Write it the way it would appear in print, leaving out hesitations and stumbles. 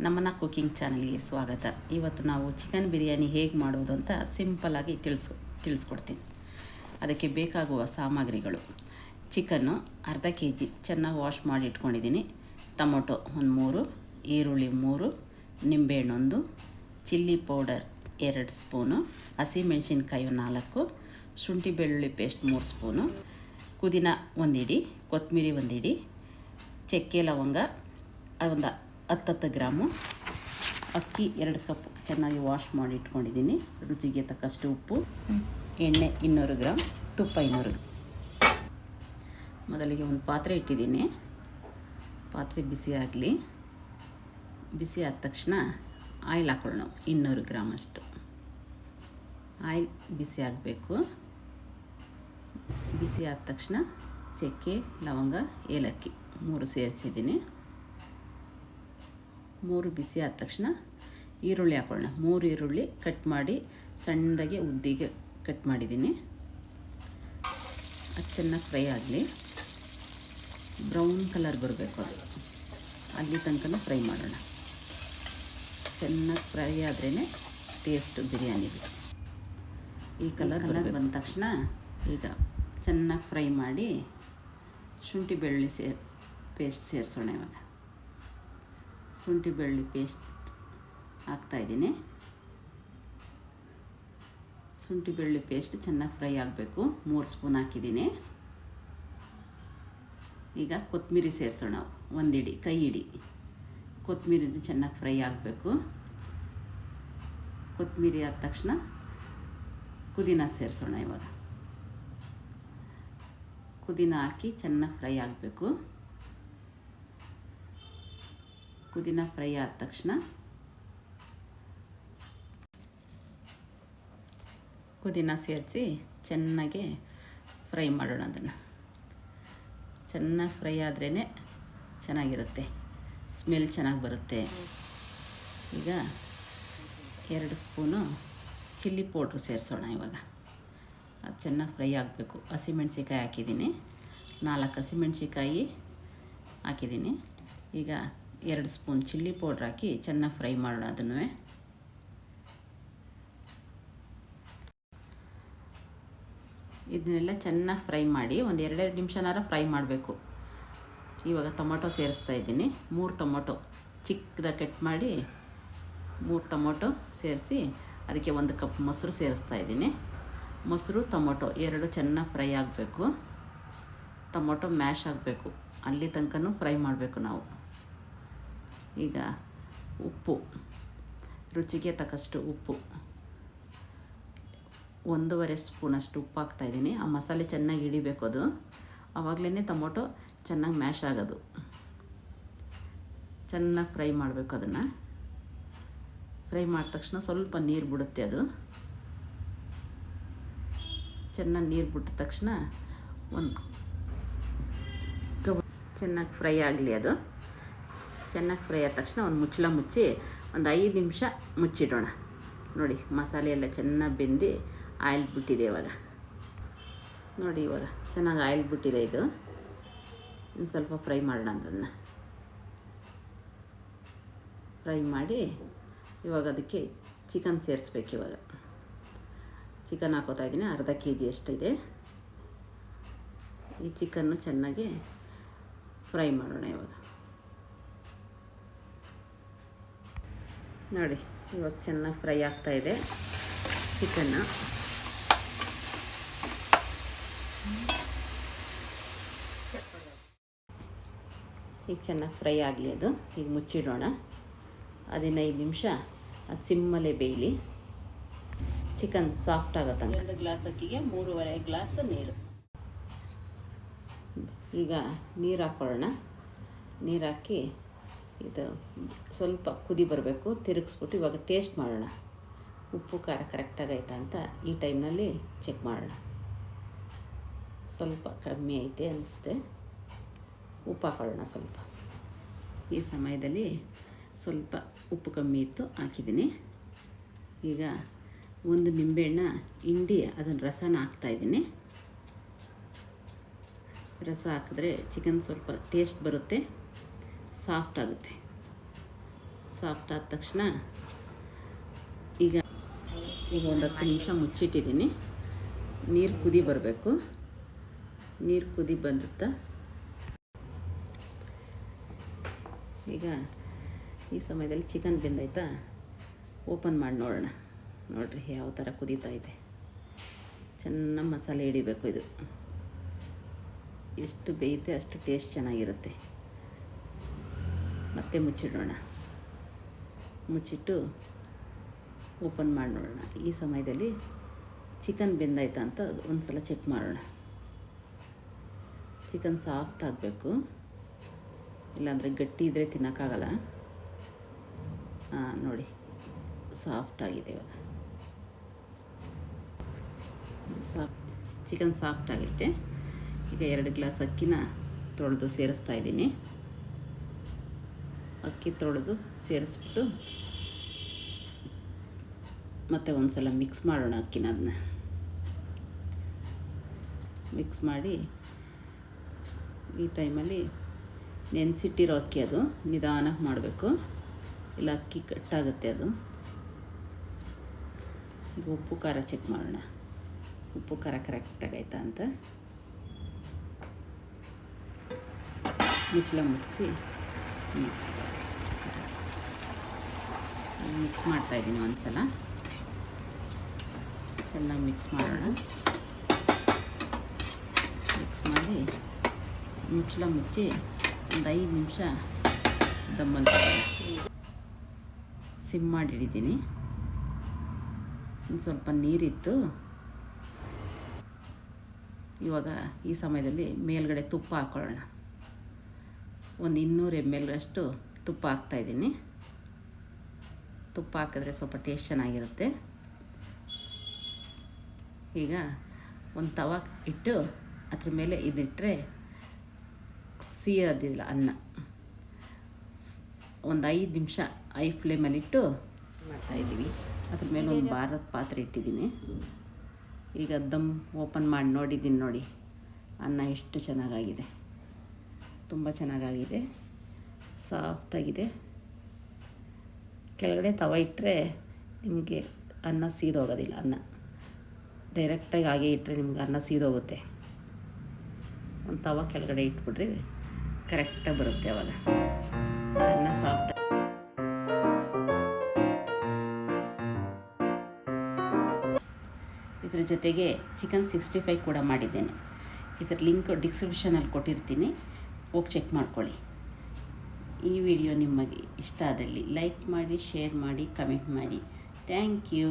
ನಮ್ಮನ ಕುಕಿಂಗ್ ಚಾನಲ್ಗೆ ಸ್ವಾಗತ. ಇವತ್ತು ನಾವು ಚಿಕನ್ ಬಿರಿಯಾನಿ ಹೇಗೆ ಮಾಡೋದು ಅಂತ ಸಿಂಪಲ್ಲಾಗಿ ತಿಳಿಸ್ಕೊಡ್ತೀನಿ. ಅದಕ್ಕೆ ಬೇಕಾಗುವ ಸಾಮಗ್ರಿಗಳು: ಚಿಕನ್ನು ಅರ್ಧ kg ಚೆನ್ನಾಗಿ ವಾಶ್ ಮಾಡಿ ಇಟ್ಕೊಂಡಿದ್ದೀನಿ, ಟೊಮೊಟೊ ಒಂದು 3, ಈರುಳ್ಳಿ 3, ನಿಂಬೆಹಣ್ಣು 1, ಚಿಲ್ಲಿ ಪೌಡರ್ 2 ಸ್ಪೂನು, ಹಸಿಮೆಣಸಿನ್ಕಾಯಿ 4, ಶುಂಠಿ ಬೆಳ್ಳುಳ್ಳಿ ಪೇಸ್ಟ್ 3 ಸ್ಪೂನು, ಪುದೀನ 1 ಹಿಡಿ, ಕೊತ್ತಂಬರಿ 1 ಹಿಡಿ, ಚಕ್ಕೆ ಲವಂಗ ಒಂದು 10 ಗ್ರಾಮು, ಅಕ್ಕಿ 2 ಕಪ್ ಚೆನ್ನಾಗಿ ವಾಶ್ ಮಾಡಿ ಇಟ್ಕೊಂಡಿದ್ದೀನಿ, ರುಚಿಗೆ ತಕ್ಕಷ್ಟು ಉಪ್ಪು, ಎಣ್ಣೆ 200 ಗ್ರಾಮ್, ತುಪ್ಪ 200 ಗ್ರಾಮ್. ಮೊದಲಿಗೆ ಒಂದು ಪಾತ್ರೆ ಇಟ್ಟಿದ್ದೀನಿ. ಪಾತ್ರೆ ಬಿಸಿ ಆಗಲಿ. ಬಿಸಿ ಆದ ತಕ್ಷಣ ಆಯಿಲ್ ಹಾಕೊಳ್ಳೋಣ. 200 ಗ್ರಾಮ್ ಅಷ್ಟು ಆಯಿಲ್ ಬಿಸಿ ಆಗಬೇಕು. ಬಿಸಿ ಆದ ತಕ್ಷಣ ಚಕ್ಕೆ ಲವಂಗ ಏಲಕ್ಕಿ 3 ಸೇರಿಸಿದ್ದೀನಿ. 3 ಬಿಸಿ ಆದ ತಕ್ಷಣ ಈರುಳ್ಳಿ ಹಾಕೊಳ್ಳೋಣ. 3 ಈರುಳ್ಳಿ ಕಟ್ ಮಾಡಿ ಸಣ್ಣದಾಗಿ ಉದ್ದಿಗೆ ಕಟ್ ಮಾಡಿದ್ದೀನಿ. ಅದು ಚೆನ್ನಾಗಿ ಫ್ರೈ ಆಗಲಿ. ಬ್ರೌನ್ ಕಲರ್ ಬರಬೇಕು, ಅದು ಅಲ್ಲಿ ತನಕ ಫ್ರೈ ಮಾಡೋಣ. ಚೆನ್ನಾಗಿ ಫ್ರೈ ಆದ್ರೇ ಟೇಸ್ಟು ಬಿರಿಯಾನಿಗೆ. ಈ ಕಲರ್ ಬಂದ ತಕ್ಷಣ ಈಗ ಚೆನ್ನಾಗಿ ಫ್ರೈ ಮಾಡಿ ಶುಂಠಿ ಬೆಳ್ಳುಳ್ಳಿ ಪೇಸ್ಟ್ ಸೇರಿಸೋಣ. ಇವಾಗ ಶುಂಠಿ ಬೆಳ್ಳುಳ್ಳಿ ಪೇಸ್ಟ್ ಹಾಕ್ತಾಯಿದ್ದೀನಿ. ಶುಂಠಿ ಬೆಳ್ಳುಳ್ಳಿ ಪೇಸ್ಟ್ ಚೆನ್ನಾಗಿ ಫ್ರೈ ಆಗಬೇಕು. 3 ಸ್ಪೂನ್ ಹಾಕಿದ್ದೀನಿ. ಈಗ ಕೊತ್ತಂಬರಿ ಸೇರಿಸೋಣ. 1 ಹಿಡಿ, ಕೈ ಹಿಡಿ ಕೊತ್ತಂಬರಿ ಚೆನ್ನಾಗಿ ಫ್ರೈ ಆಗಬೇಕು. ಕೊತ್ತಂಬರಿ ಆದ ತಕ್ಷಣ ಪುದೀನ ಸೇರಿಸೋಣ. ಇವಾಗ ಪುದೀನ ಹಾಕಿ ಚೆನ್ನಾಗಿ ಫ್ರೈ ಆಗಬೇಕು. ಪುದೀನ ಫ್ರೈ ಆದ ತಕ್ಷಣ ಪುದೀನ ಸೇರಿಸಿ ಚೆನ್ನಾಗಿ ಫ್ರೈ ಮಾಡೋಣ. ಅದನ್ನು ಚೆನ್ನಾಗಿ ಫ್ರೈ ಆದ್ರೇ ಚೆನ್ನಾಗಿರುತ್ತೆ, ಸ್ಮೆಲ್ ಚೆನ್ನಾಗಿ ಬರುತ್ತೆ. ಈಗ 2 ಸ್ಪೂನು ಚಿಲ್ಲಿ ಪೌಡ್ರು ಸೇರಿಸೋಣ. ಇವಾಗ ಅದು ಚೆನ್ನಾಗಿ ಫ್ರೈ ಆಗಬೇಕು. ಹಸಿಮೆಣ್ಸಿಕಾಯಿ ಹಾಕಿದ್ದೀನಿ, 4 ಹಸಿಮೆಣ್ಸಿಕಾಯಿ ಹಾಕಿದ್ದೀನಿ. ಈಗ 2 ಸ್ಪೂನ್ ಚಿಲ್ಲಿ ಪೌಡ್ರ್ ಹಾಕಿ ಚೆನ್ನಾಗಿ ಫ್ರೈ ಮಾಡೋಣ. ಅದನ್ನು ಇದನ್ನೆಲ್ಲ ಚೆನ್ನಾಗಿ ಫ್ರೈ ಮಾಡಿ ಒಂದು 2 ನಿಮಿಷನಾರ ಫ್ರೈ ಮಾಡಬೇಕು. ಇವಾಗ ಟೊಮೊಟೊ ಸೇರಿಸ್ತಾ ಇದ್ದೀನಿ. 3 ಟೊಮೊಟೊ ಚಿಕ್ಕದಾಗಿ ಕಟ್ ಮಾಡಿ 3 ಟೊಮೊಟೊ ಸೇರಿಸಿ ಅದಕ್ಕೆ 1 ಕಪ್ ಮೊಸರು ಸೇರಿಸ್ತಾ ಇದ್ದೀನಿ. ಮೊಸರು ಟೊಮೊಟೊ 2 ಚೆನ್ನಾಗಿ ಫ್ರೈ ಆಗಬೇಕು. ಟೊಮೊಟೊ ಮ್ಯಾಶ್ ಆಗಬೇಕು, ಅಲ್ಲಿ ತನಕ ಫ್ರೈ ಮಾಡಬೇಕು ನಾವು. ಈಗ ಉಪ್ಪು, ರುಚಿಗೆ ತಕ್ಕಷ್ಟು ಉಪ್ಪು 1.5 ಸ್ಪೂನಷ್ಟು ಉಪ್ಪು ಹಾಕ್ತಾಯಿದ್ದೀನಿ. ಆ ಮಸಾಲೆ ಚೆನ್ನಾಗಿ ಹಿಡಿಬೇಕು. ಅದು ಆವಾಗಲೇ ಟೊಮೊಟೊ ಚೆನ್ನಾಗಿ ಮ್ಯಾಶ್ ಆಗೋದು. ಚೆನ್ನಾಗಿ ಫ್ರೈ ಮಾಡಬೇಕು. ಅದನ್ನು ಫ್ರೈ ಮಾಡಿದ ತಕ್ಷಣ ಸ್ವಲ್ಪ ನೀರು ಬಿಡುತ್ತೆ. ಅದು ಚೆನ್ನಾಗಿ ನೀರು ಬಿಟ್ಟ ತಕ್ಷಣ ಚೆನ್ನಾಗಿ ಫ್ರೈ ಆಗಲಿ. ಅದು ಚೆನ್ನಾಗಿ ಫ್ರೈ ಆದ ತಕ್ಷಣ ಒಂದು ಮುಚ್ಚಳ ಮುಚ್ಚಿ ಒಂದು 5 ನಿಮಿಷ ಮುಚ್ಚಿಡೋಣ. ನೋಡಿ, ಮಸಾಲೆ ಎಲ್ಲ ಚೆನ್ನಾಗಿ ಬೆಂದು ಆಯಿಲ್ ಬಿಟ್ಟಿದೆ. ಇವಾಗ ನೋಡಿ, ಇವಾಗ ಚೆನ್ನಾಗಿ ಆಯಿಲ್ ಬಿಟ್ಟಿದೆ. ಇದು ಇನ್ನು ಸ್ವಲ್ಪ ಫ್ರೈ ಮಾಡೋಣ. ಅದನ್ನು ಫ್ರೈ ಮಾಡಿ ಇವಾಗ ಅದಕ್ಕೆ ಚಿಕನ್ ಸೇರಿಸ್ಬೇಕು. ಇವಾಗ ಚಿಕನ್ ಹಾಕೋತಾ ಇದ್ದೀನಿ. ಅರ್ಧ kg ಅಷ್ಟಿದೆ. ಈ ಚಿಕನ್ನು ಚೆನ್ನಾಗಿ ಫ್ರೈ ಮಾಡೋಣ. ಇವಾಗ ನೋಡಿ, ಇವಾಗ ಚೆನ್ನಾಗಿ ಫ್ರೈ ಆಗ್ತಾಯಿದೆ ಚಿಕನ್ನು. ಈಗ ಚೆನ್ನಾಗಿ ಫ್ರೈ ಆಗಲಿ. ಅದು ಈಗ ಮುಚ್ಚಿಡೋಣ. 15 ನಿಮಿಷ ಅದು ಸಿಮ್ಮಲ್ಲೇ ಬೇಯಲಿ. ಚಿಕನ್ ಸಾಫ್ಟ್ ಆಗುತ್ತೆ. 2 ಗ್ಲಾಸ್ ಅಕ್ಕಿಗೆ 3.5 ಗ್ಲಾಸ್ ನೀರು. ಈಗ ನೀರು ಹಾಕ್ಕೊಳ್ಳೋಣ. ನೀರು ಹಾಕಿ ಇದು ಸ್ವಲ್ಪ ಕುದಿ ಬರಬೇಕು. ತಿರುಗಿಸ್ಬಿಟ್ಟು ಇವಾಗ ಟೇಸ್ಟ್ ಮಾಡೋಣ. ಉಪ್ಪು ಖಾರ ಕರೆಕ್ಟಾಗೈತಾ ಅಂತ ಈ ಟೈಮ್ನಲ್ಲಿ ಚೆಕ್ ಮಾಡೋಣ. ಸ್ವಲ್ಪ ಕಮ್ಮಿ ಐತೆ ಅನಿಸುತ್ತೆ, ಉಪ್ಪು ಹಾಕೊಳ್ಳೋಣ ಸ್ವಲ್ಪ. ಈ ಸಮಯದಲ್ಲಿ ಸ್ವಲ್ಪ ಉಪ್ಪು ಕಮ್ಮಿ ಇತ್ತು, ಹಾಕಿದ್ದೀನಿ. ಈಗ 1 ನಿಂಬೆಹಣ್ಣ ಹಿಂಡಿ ಅದನ್ನು ರಸನ ಹಾಕ್ತಾಯಿದ್ದೀನಿ. ರಸ ಹಾಕಿದ್ರೆ ಚಿಕನ್ ಸ್ವಲ್ಪ ಟೇಸ್ಟ್ ಬರುತ್ತೆ, ಸಾಫ್ಟ್ ಆಗುತ್ತೆ. ಸಾಫ್ಟ್ ಆದ ತಕ್ಷಣ ಈಗ ಒಂದು 10 ನಿಮಿಷ ಮುಚ್ಚಿಟ್ಟಿದ್ದೀನಿ. ನೀರು ಕುದಿ ಬರಬೇಕು. ನೀರು ಕುದಿ ಬಂದಿರುತ್ತಾ ಈಗ ಈ ಸಮಯದಲ್ಲಿ ಚಿಕನ್ ಬೆಂದಾಯ್ತಾ, ಓಪನ್ ಮಾಡಿ ನೋಡೋಣ. ನೋಡಿರಿ ಯಾವ ಥರ ಕುದೀತಾ ಇದೆ. ಚೆನ್ನಾಗಿ ಮಸಾಲೆ ಹಿಡಿಬೇಕು. ಇದು ಎಷ್ಟು ಬೇಯುತ್ತೆ ಅಷ್ಟು ಟೇಸ್ಟ್ ಚೆನ್ನಾಗಿರುತ್ತೆ. ಮತ್ತೆ ಮುಚ್ಚಿಡೋಣ. ಮುಚ್ಚಿಟ್ಟು ಓಪನ್ ಮಾಡಿ ನೋಡೋಣ. ಈ ಸಮಯದಲ್ಲಿ ಚಿಕನ್ ಬೆಂದಾಯ್ತಾ ಅಂತ ಒಂದು ಸಲ ಚೆಕ್ ಮಾಡೋಣ. ಚಿಕನ್ ಸಾಫ್ಟ್ ಆಗಬೇಕು, ಇಲ್ಲಾಂದರೆ ಗಟ್ಟಿ ಇದ್ದರೆ ತಿನ್ನೋಕ್ಕಾಗಲ್ಲ. ನೋಡಿ ಸಾಫ್ಟ್ ಆಗಿದೆ. ಇವಾಗ ಚಿಕನ್ ಸಾಫ್ಟ್ ಆಗೈತೆ. ಈಗ 2 ಗ್ಲಾಸ್ ಅಕ್ಕಿನ ತೊಳೆದು ಸೇರಿಸ್ತಾ ಇದ್ದೀನಿ. ಅಕ್ಕಿ ತೊಳೆದು ಸೇರಿಸ್ಬಿಟ್ಟು ಮತ್ತೆ ಒಂದು ಸಲ ಮಿಕ್ಸ್ ಮಾಡೋಣ. ಅದನ್ನ ಮಿಕ್ಸ್ ಮಾಡಿ ಈ ಟೈಮಲ್ಲಿ ನೆನೆಸಿಟ್ಟಿರೋ ಅಕ್ಕಿ ಅದು ನಿಧಾನಕ್ಕೆ ಮಾಡಬೇಕು, ಇಲ್ಲ ಅಕ್ಕಿ ಕಟ್ಟಾಗುತ್ತೆ ಅದು. ಈಗ ಉಪ್ಪು ಖಾರ ಚೆಕ್ ಮಾಡೋಣ. ಉಪ್ಪು ಖಾರ ಕರೆಕ್ಟಾಗೈತಾ ಅಂತ ಮುಚ್ಚಳ ಮುಚ್ಚಿ ಮಿಕ್ಸ್ ಮಾಡ್ತಾಯಿದ್ದೀನಿ. ಒಂದು ಸಲ ಚೆನ್ನಾಗಿ ಮಿಕ್ಸ್ ಮಾಡೋಣ. ಮಿಕ್ಸ್ ಮಾಡಿ ಮುಚ್ಚಳ ಮುಚ್ಚಿ ಒಂದು 5 ನಿಮಿಷ ದಮ್ಮಲ್ಲಿ ಸಿಮ್ ಮಾಡಿ ಹಿಡಿದ್ದೀನಿ. ಒಂದು ಸ್ವಲ್ಪ ನೀರಿತ್ತು. ಇವಾಗ ಈ ಸಮಯದಲ್ಲಿ ಮೇಲ್ಗಡೆ ತುಪ್ಪ ಹಾಕ್ಕೊಳ್ಳೋಣ. ಒಂದು 200 ml ಅಷ್ಟು ತುಪ್ಪ ಹಾಕ್ತಾಯಿದ್ದೀನಿ. ತುಪ್ಪ ಹಾಕಿದ್ರೆ ಸ್ವಲ್ಪ ಟೇಸ್ಟ್ ಚೆನ್ನಾಗಿರುತ್ತೆ. ಈಗ ಒಂದು ತವ ಇಟ್ಟು ಅದ್ರ ಮೇಲೆ ಇದಿಟ್ಟರೆ ಸಿಯೋದಿಲ್ಲ ಅನ್ನ. ಒಂದು 5 ನಿಮಿಷ ಐ ಫ್ಲೇಮಲ್ಲಿಟ್ಟು ಮಾಡ್ತಾಯಿದ್ದೀವಿ. ಅದ್ರ ಮೇಲೆ ಒಂದು ಭಾರತ್ ಪಾತ್ರೆ ಇಟ್ಟಿದ್ದೀನಿ. ಈಗ ದಮ್ ಓಪನ್ ಮಾಡಿ ನೋಡಿದ್ದೀನಿ. ನೋಡಿ ಅನ್ನ ಎಷ್ಟು ಚೆನ್ನಾಗಾಗಿದೆ, ತುಂಬ ಚೆನ್ನಾಗಾಗಿದೆ, ಸಾಫ್ಟಾಗಿದೆ. ಕೆಳಗಡೆ ತವ ಇಟ್ಟರೆ ನಿಮಗೆ ಅನ್ನ ಸೀದೋಗೋದಿಲ್ಲ. ಅನ್ನ ಡೈರೆಕ್ಟಾಗಿ ಹಾಗೆ ಇಟ್ಟರೆ ನಿಮ್ಗೆ ಅನ್ನ ಸೀದೋಗುತ್ತೆ. ಒಂದು ತವ ಕೆಳಗಡೆ ಇಟ್ಬಿಟ್ರೆ ಕರೆಕ್ಟಾಗಿ ಬರುತ್ತೆ. ಅವಾಗ ಅನ್ನ ಸಾಫ್ಟ್. ಇದ್ರ ಜೊತೆಗೆ ಚಿಕನ್ 65 ಕೂಡ ಮಾಡಿದ್ದೇನೆ. ಇದರ ಲಿಂಕ್ ಡಿಸ್ಕ್ರಿಪ್ಷನಲ್ಲಿ ಕೊಟ್ಟಿರ್ತೀನಿ, ಹೋಗಿ ಚೆಕ್ ಮಾಡ್ಕೊಳ್ಳಿ. ಈ ವಿಡಿಯೋ ನಿಮಗೆ ಇಷ್ಟ ಆದಲ್ಲಿ ಲೈಕ್ ಮಾಡಿ, ಶೇರ್ ಮಾಡಿ, ಕಮೆಂಟ್ ಮಾಡಿ. Thank you.